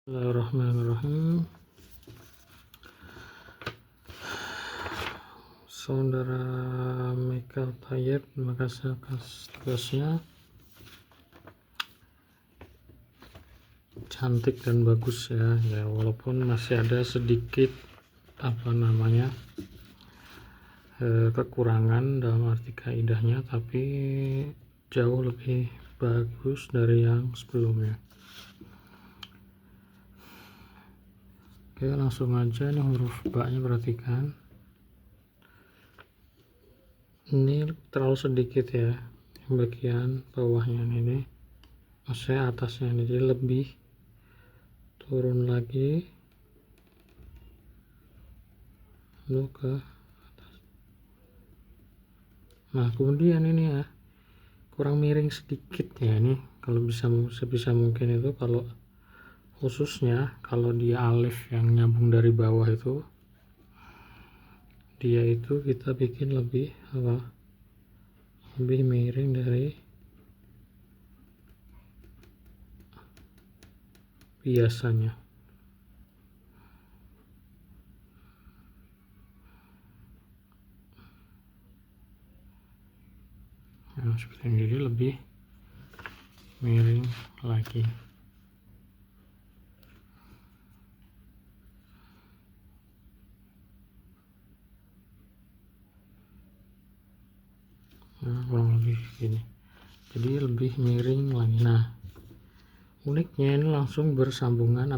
Bismillahirrahmanirrahim. Saudara Michael Tayyip, terima kasih atas tugasnya. Cantik dan bagus ya, walaupun masih ada sedikit kekurangan dalam arti kaidahnya, tapi jauh lebih bagus dari yang sebelumnya. Oke, langsung aja. Ini huruf ba-nya perhatikan. Ini terlalu sedikit ya, bagian bawahnya ini, maksudnya atasnya ini, jadi lebih turun lagi lalu ke atas. Nah kemudian ini ya kurang miring sedikit ya, ini kalau sebisa mungkin itu, kalau khususnya kalau dia alif yang nyambung dari bawah itu, dia itu kita bikin lebih miring dari biasanya. Nah, seperti ini, jadi lebih miring lagi. Nah, kurang lebih gini, jadi lebih miring lagi. Nah uniknya ini langsung bersambungan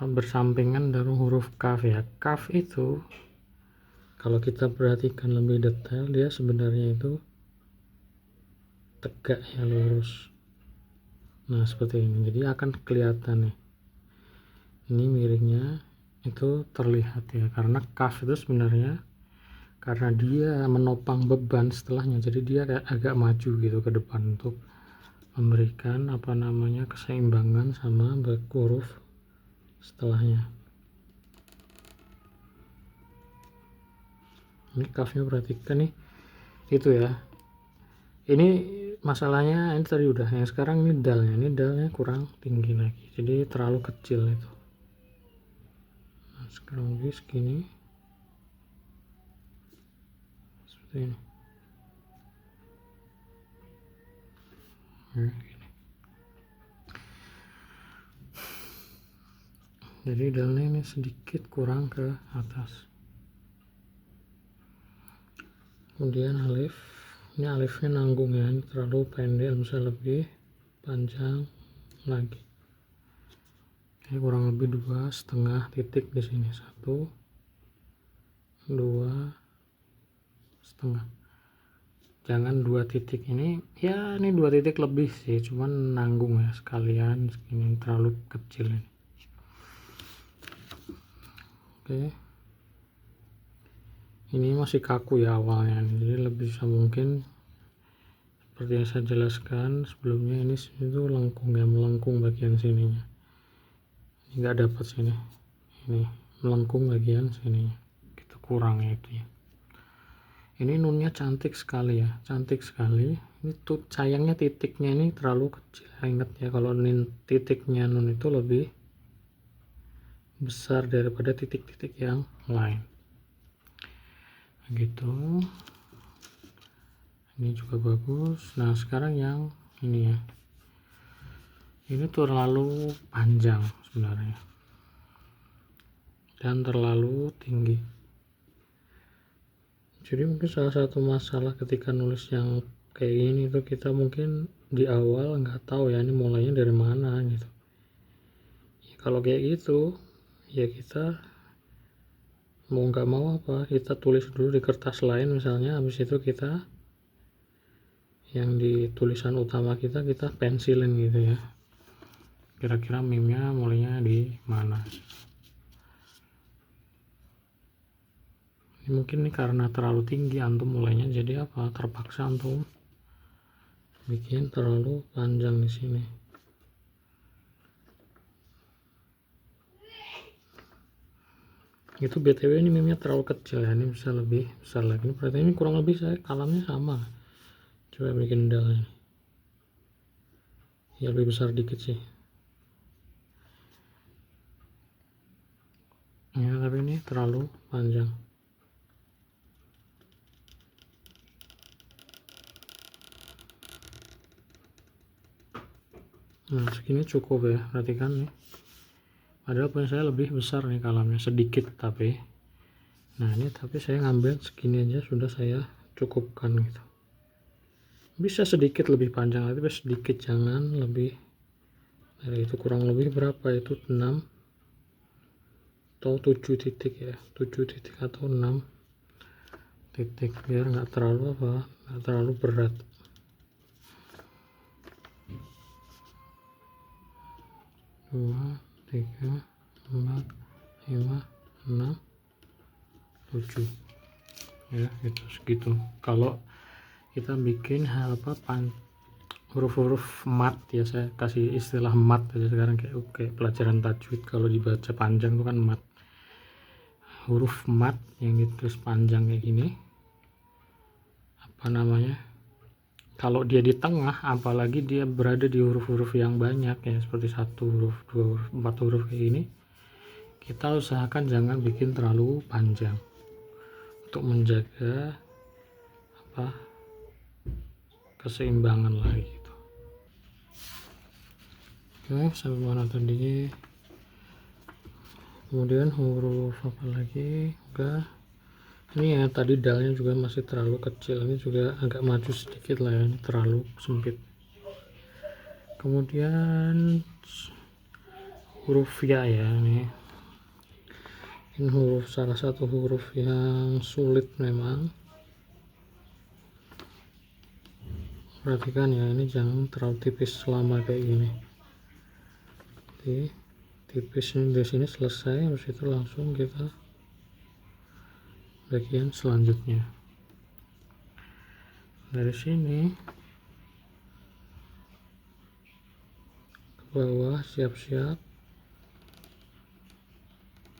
bersampingan dari huruf kaf ya. Kaf itu kalau kita perhatikan lebih detail, dia sebenarnya itu tegak ya, lurus. Nah seperti ini, jadi akan kelihatan nih, ini miringnya itu terlihat ya, karena kaf itu sebenarnya karena dia menopang beban setelahnya, jadi dia agak maju gitu ke depan untuk memberikan keseimbangan sama huruf setelahnya. Ini kafnya perhatikan nih, itu ya, ini masalahnya ini tadi udah, yang sekarang ini dalnya kurang tinggi lagi, jadi terlalu kecil itu. Nah, sekarang lebih segini, seperti ini. Nah, gini. Jadi dalnya ini sedikit kurang ke atas. Kemudian alif, ini alifnya nanggung ya, ini terlalu pendek, bisa lebih panjang lagi. Ini kurang lebih 2,5 titik di sini, 1, 2,5. Jangan 2 titik ini ya, ini 2 titik lebih sih, cuman nanggung ya sekalian, segini terlalu kecil ini. Oke, ini masih kaku ya awalnya, jadi lebih bisa mungkin seperti yang saya jelaskan sebelumnya, ini itu lengkung ya, melengkung bagian sininya, ini nggak dapat sini, ini melengkung bagian sininya, kita kurang ya itu ya. Ini nunnya cantik sekali ya, cantik sekali. Ini tuh sayangnya titiknya ini terlalu kecil. Ingat ya, kalau titiknya nun itu lebih besar daripada titik-titik yang lain. Begitu. Ini juga bagus. Nah sekarang yang ini ya, ini terlalu panjang sebenarnya dan terlalu tinggi. Jadi mungkin salah satu masalah ketika nulis yang kayak gini tuh, kita mungkin di awal nggak tahu ya ini mulainya dari mana gitu ya. Kalau kayak gitu ya, kita mau nggak mau kita tulis dulu di kertas lain misalnya, habis itu kita yang di tulisan utama kita pensilin gitu ya, kira-kira meme-nya mulainya di mana. Mungkin nih karena terlalu tinggi antum mulainya, jadi terpaksa antum bikin terlalu panjang di sini. Itu btw ini meme-nya terlalu kecil ya, ini bisa lebih besar lagi. Ini berarti ini kurang lebih saya kalamnya sama, coba bikin dalnya ya, lebih besar dikit sih. ya, tapi ini terlalu panjang. Nah segini cukup ya, perhatikan nih, padahal punya saya lebih besar nih kalamnya sedikit, tapi nah ini tapi saya ngambil segini aja sudah saya cukupkan gitu. Bisa sedikit lebih panjang tapi sedikit, jangan lebih dari itu. Kurang lebih berapa itu, 6 atau 7 titik ya, 7 titik atau 6 titik, biar nggak terlalu nggak terlalu berat. Dua, tiga, 4, 5, 6, 7 ya, gitu segitu. Kalau kita bikin huruf-huruf mat ya, saya kasih istilah mat aja sekarang, kayak pelajaran tajwid kalau dibaca panjang itu kan mat. Huruf mat yang ditulis panjang kayak gini, apa namanya, kalau dia di tengah, apalagi dia berada di huruf-huruf yang banyak ya, seperti 1 huruf, 2 huruf, 4 huruf kayak gini, kita usahakan jangan bikin terlalu panjang untuk menjaga keseimbangan lah gitu. Oke, sampai mana tadi? Kemudian huruf apa lagi? Enggak, ini ya tadi dalnya juga masih terlalu kecil, ini juga agak maju sedikit lah ya, ini terlalu sempit. Kemudian huruf ya ini huruf, salah satu huruf yang sulit memang. Perhatikan ya, ini jangan terlalu tipis selama kayak gini. Jadi tipis ini di sini selesai, habis itu langsung kita bagian selanjutnya. Dari sini ke bawah, siap-siap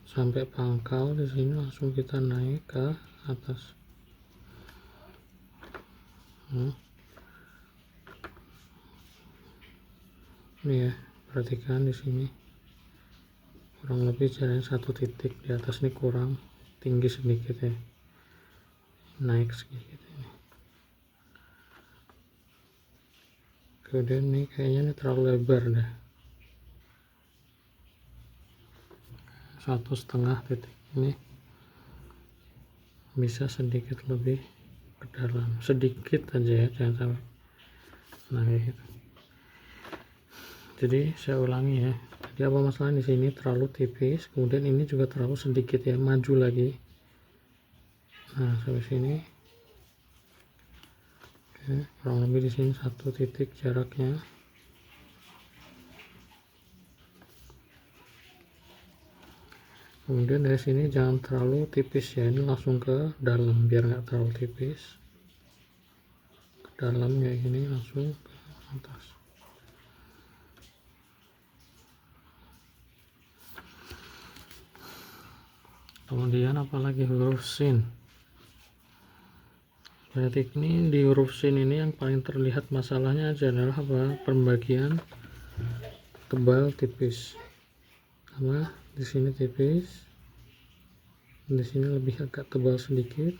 sampai pangkal. Di sini langsung kita naik ke atas. Ini ya, perhatikan di sini kurang lebih jaraknya 1 titik di atas, ini kurang tinggi sedikit ya, naik sedikit ini. Kemudian ini kayaknya ini terlalu lebar dah, 1,5 titik ini bisa sedikit lebih ke dalam, sedikit aja ya, jangan sampai. Nah kayak gitu. Jadi saya ulangi ya, jadi apa masalah di sini terlalu tipis, kemudian ini juga terlalu sedikit ya, maju lagi. Nah sampai sini. Oke, kurang lebih di sini 1 titik jaraknya. Kemudian dari sini jangan terlalu tipis ya, ini langsung ke dalam biar nggak terlalu tipis, ke dalam kayak gini, langsung ke atas. Kemudian apalagi huruf sin. Berarti ini di huruf sin ini yang paling terlihat masalahnya adalah pembagian tebal tipis. Sama di sini tipis, di sini lebih agak tebal sedikit.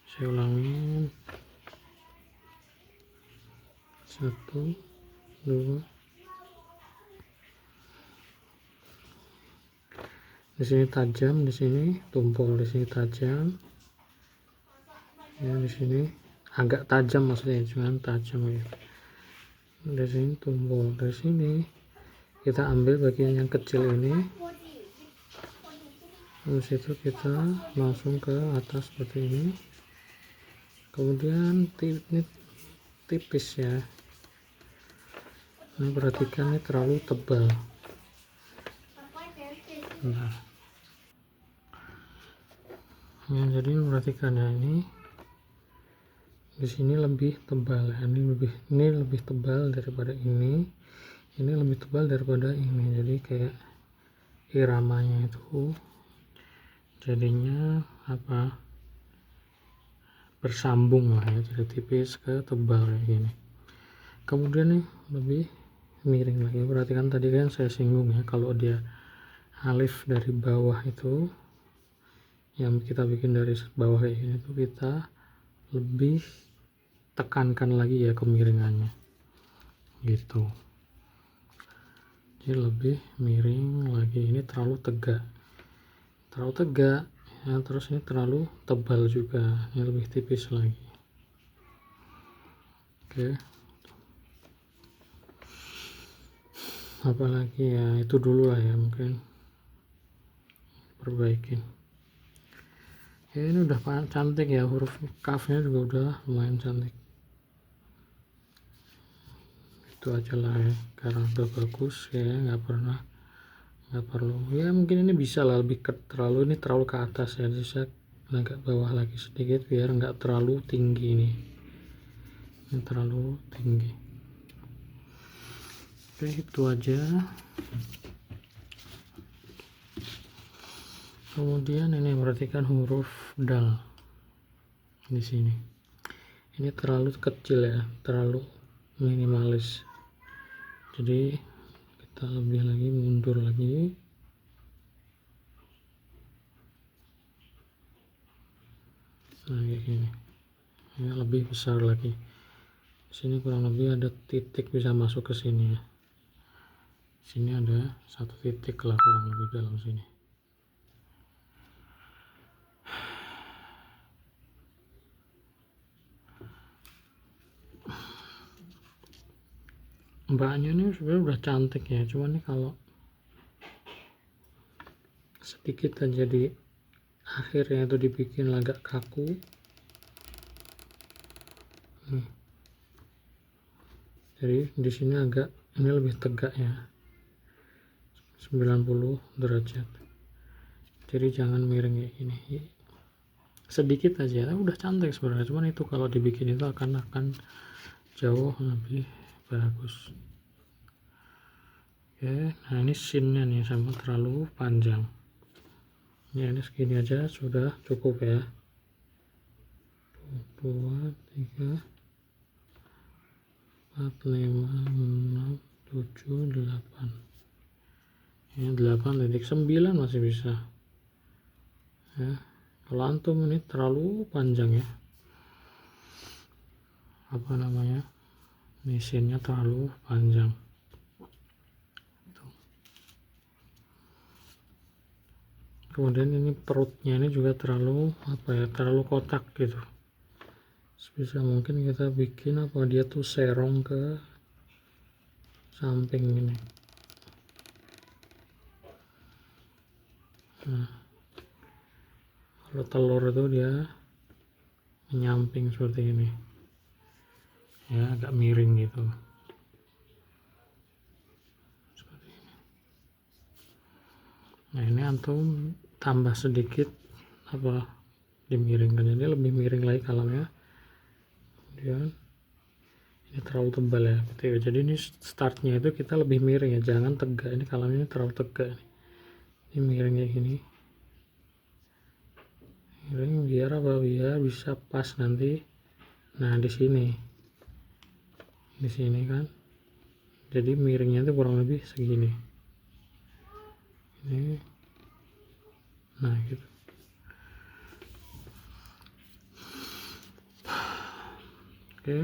Saya ulangi, 1, 2. Di sini tajam, di sini tumpul, di sini tajam ya, di sini agak tajam, maksudnya jangan tajam ya. Dari sini tumpul, dari sini kita ambil bagian yang kecil ini, habis itu kita langsung ke atas seperti ini. Kemudian ini tipis ya, ini perhatikan ini terlalu tebal. Nah ya, jadi perhatikan ya, ini di sini lebih tebal ya, ini lebih tebal daripada ini lebih tebal daripada ini, jadi kayak iramanya itu jadinya bersambung lah ya, jadi tipis ke tebal kayak gini. Kemudian nih lebih miring lagi. Berarti kan tadi kan saya singgung ya, kalau dia alif dari bawah itu yang kita bikin dari bawah kayak gini tuh kita lebih tekankan lagi ya kemiringannya gitu, jadi lebih miring lagi. Ini terlalu tegak ya, terus ini terlalu tebal juga, ini lebih tipis lagi. Oke, apalagi ya itu dulu lah ya, mungkin perbaikin ya. Ini udah cantik ya, huruf kafnya juga udah lumayan cantik. Itu aja lah ya, karena udah bagus ya, nggak perlu ya. Mungkin ini bisa lah lebih ini terlalu ke atas ya, jadi saya agak bawah lagi sedikit biar nggak terlalu tinggi. Ini terlalu tinggi. Oke, itu aja. Kemudian ini perhatikan huruf dal di sini. Ini terlalu kecil ya, terlalu minimalis. Jadi kita lebih lagi, mundur lagi. Nah kayak gini. Ini lebih besar lagi. Di sini kurang lebih ada titik bisa masuk ke sini ya. Sini ada satu titik lah kurang lebih dalam sini. Mbaknya ini sebenarnya udah cantik ya, cuman nih kalau sedikit aja di akhirnya itu dibikin agak kaku. Jadi di sini agak, ini lebih tegak ya, 90 derajat. Jadi jangan miring kayak gini, sedikit aja udah cantik sebenarnya, cuman itu kalau dibikin itu akan jauh lebih bagus. Oke, nah ini sinnya nih sama terlalu panjang ya, ini segini aja sudah cukup ya. 2, 3, 4, 5, 6, 7, 8 ya, 8,9 masih bisa ya. Kalau antum ini terlalu panjang ya, apa namanya, mesinnya terlalu panjang. Kemudian ini perutnya ini juga terlalu terlalu kotak gitu. Sebisa mungkin kita bikin dia tuh serong ke samping ini. Nah, kalau telur itu dia menyamping seperti ini ya, agak miring gitu seperti ini. Nah ini antum tambah sedikit dimiringkan, ini lebih miring lagi kalamnya. Kemudian ini terlalu tebal ya gitu ya. Jadi ini startnya itu kita lebih miring ya, jangan tegak. Ini kalamnya terlalu tegak, ini miring kayak gini, miring biar biar bisa pas nanti. Nah di sini kan, jadi miringnya itu kurang lebih segini ini. Nah gitu. Oke,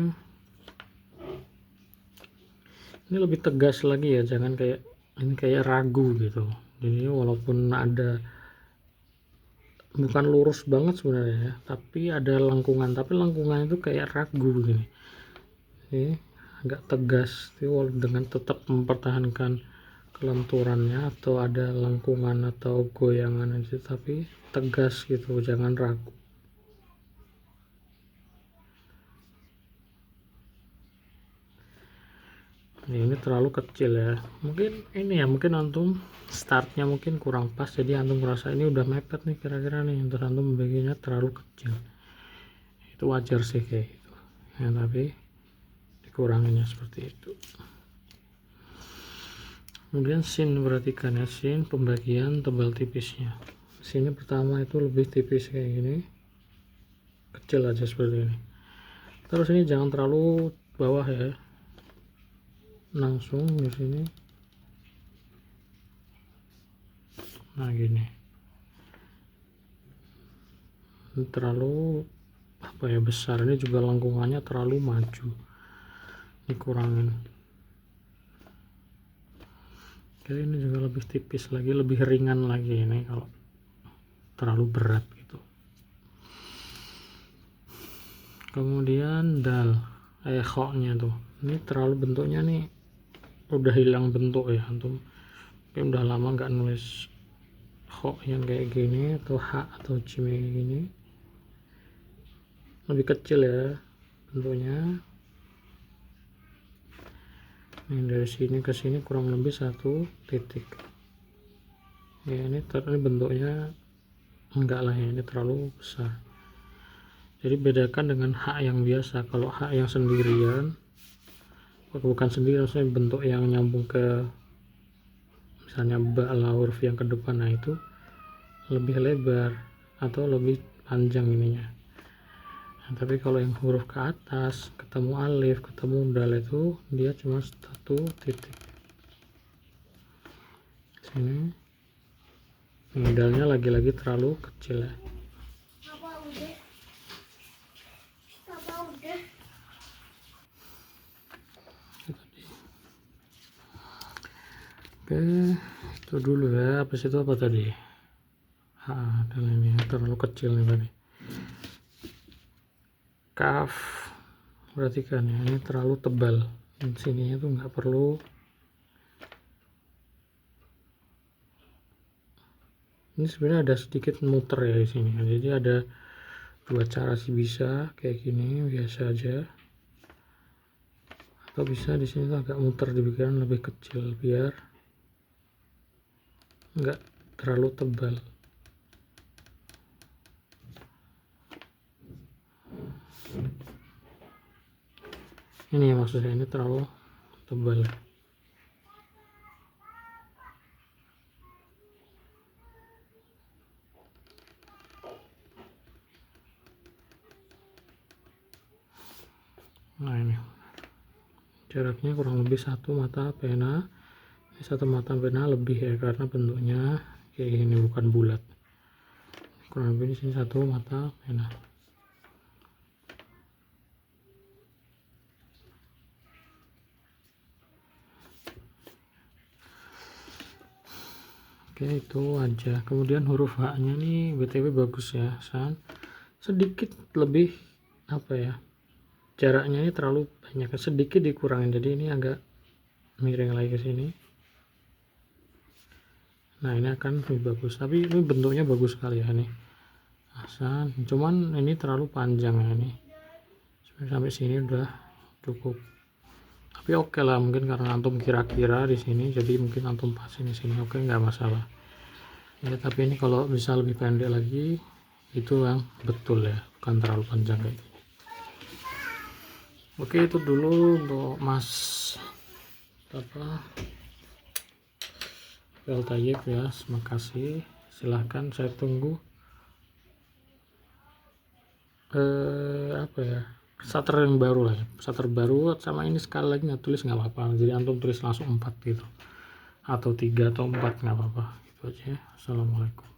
ini lebih tegas lagi ya, jangan kayak ini kayak ragu gitu. Jadi walaupun ada, bukan lurus banget sebenarnya ya, tapi ada lengkungan, tapi lengkungan itu kayak ragu gini. Ini agak tegas dengan tetap mempertahankan kelenturannya, atau ada lengkungan atau goyangan aja, tapi tegas gitu, jangan ragu. Ini terlalu kecil ya, mungkin ini ya, mungkin antum startnya mungkin kurang pas, jadi antum merasa ini udah mepet nih kira-kira nih, terus antum membaginya terlalu kecil. Itu wajar sih kayak gitu ya, tapi dikuranginnya seperti itu. Kemudian sin, perhatikan ya, sin pembagian tebal tipisnya. Sini pertama itu lebih tipis kayak gini, kecil aja seperti ini. Terus ini jangan terlalu bawah ya. langsung di sini. Nah gini, ini terlalu apa ya, besar, ini juga lengkungannya terlalu maju, dikurangin. Oke, ini juga lebih tipis lagi, lebih ringan lagi ini kalau terlalu berat gitu. Kemudian dal, khoknya tuh, ini terlalu bentuknya nih udah hilang bentuk ya antum. Mungkin udah lama nggak nulis khok yang kayak gini atau h atau jim kayak gini. Lebih kecil ya bentuknya. Ini dari sini ke sini kurang lebih 1 titik. Ya ini bentuknya enggak lah ya, ini terlalu besar. Jadi bedakan dengan H yang biasa. Kalau H yang sendirian, bukan sendiri, maksudnya bentuk yang nyambung ke misalnya ba lah, huruf yang ke depan, nah itu lebih lebar atau lebih panjang ininya. Nah, tapi kalau yang huruf ke atas ketemu alif ketemu dal itu dia cuma 1 titik. Sini ini dalnya lagi-lagi terlalu kecil ya. Oke, itu dulu ya. Habis itu apa tadi? Dan ini terlalu kecil nih tadi. Kaf, perhatikan ya, ini terlalu tebal. Dan sininya tuh nggak perlu. Ini sebenarnya ada sedikit muter ya di sini. Jadi ada 2 cara sih, bisa kayak gini biasa aja. Atau bisa di sini tuh agak muter, dibikin lebih kecil biar nggak terlalu tebal. Ini ya maksud saya, ini terlalu tebal. Nah ini jaraknya kurang lebih 1 mata pena. Ini 1 mata pena lebih ya, karena bentuknya kayak gini bukan bulat. Kurang lebih di sini 1 mata pena. Oke, itu aja. Kemudian huruf H-nya nih BTW bagus ya, sedikit lebih apa ya, jaraknya ini terlalu banyak, sedikit dikurangin, jadi ini agak miring lagi ke sini. Nah ini akan lebih bagus, tapi ini bentuknya bagus sekali ya nih Hasan, cuman ini terlalu panjang ya nih, sampai sini udah cukup. Tapi oke lah, mungkin karena antum kira-kira di sini, jadi mungkin antum pas ini sini, oke, nggak masalah ya. Tapi ini kalau bisa lebih pendek lagi itu yang betul ya, bukan terlalu panjang kayak gini. Oke, itu dulu untuk Mas Bel Tayyib ya. Terima kasih, silahkan saya tunggu apa ya, starter yang baru lah ya, starter baru. Sama ini sekali lagi nggak tulis nggak apa-apa, jadi antum tulis langsung 4 gitu, atau 3 atau 4 nggak apa-apa, itu aja. Assalamualaikum.